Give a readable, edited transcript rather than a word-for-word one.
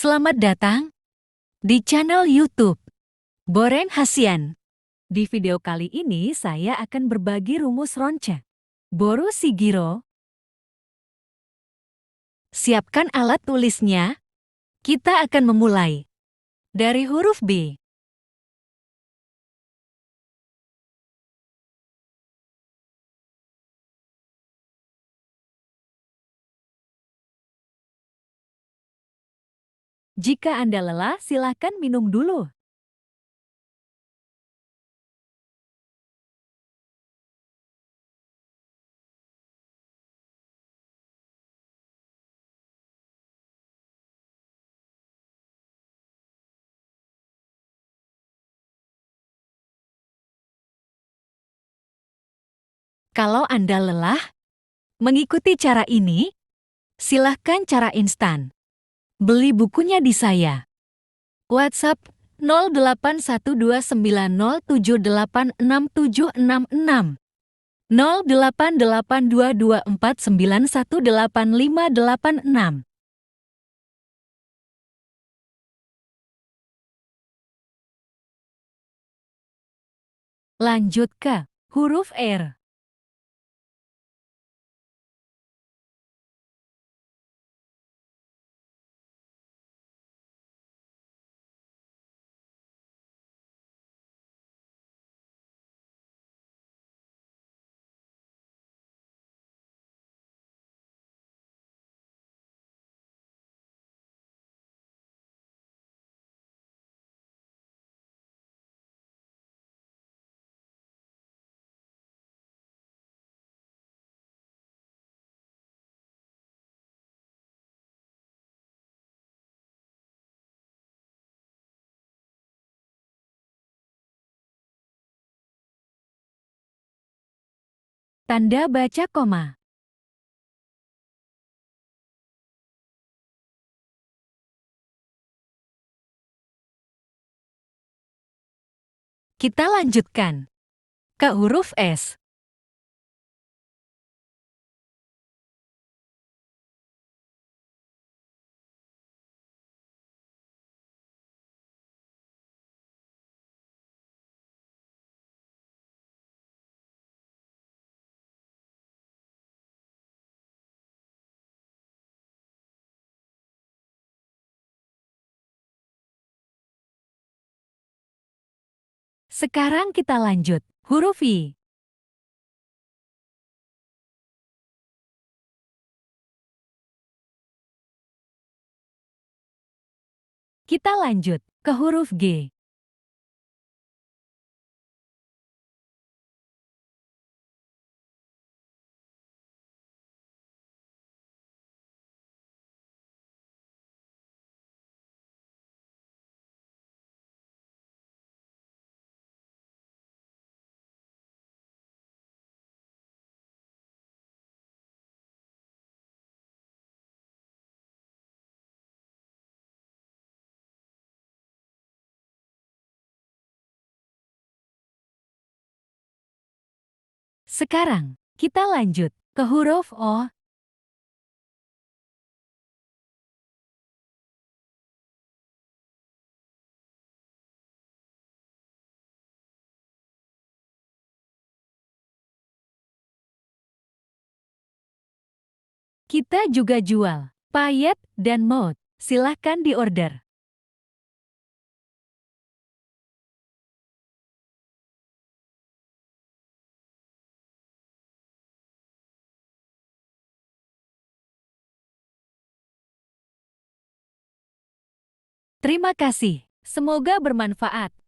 Selamat datang di channel YouTube Boren Hasian. Di video kali ini saya akan berbagi rumus ronce. Boru Shigiro. Siapkan alat tulisnya. Kita akan memulai dari huruf B. Jika Anda lelah, silakan minum dulu. Kalau Anda lelah mengikuti cara ini, silahkan cara instan. Beli bukunya di saya. WhatsApp 081290786766, 088224918586. Lanjut ke huruf R. Tanda baca koma. Kita lanjutkan ke huruf S. Sekarang kita lanjut huruf I. Kita lanjut ke huruf G. Sekarang kita lanjut ke huruf O. Kita juga jual payet dan mode. Silahkan diorder. Terima kasih. Semoga bermanfaat.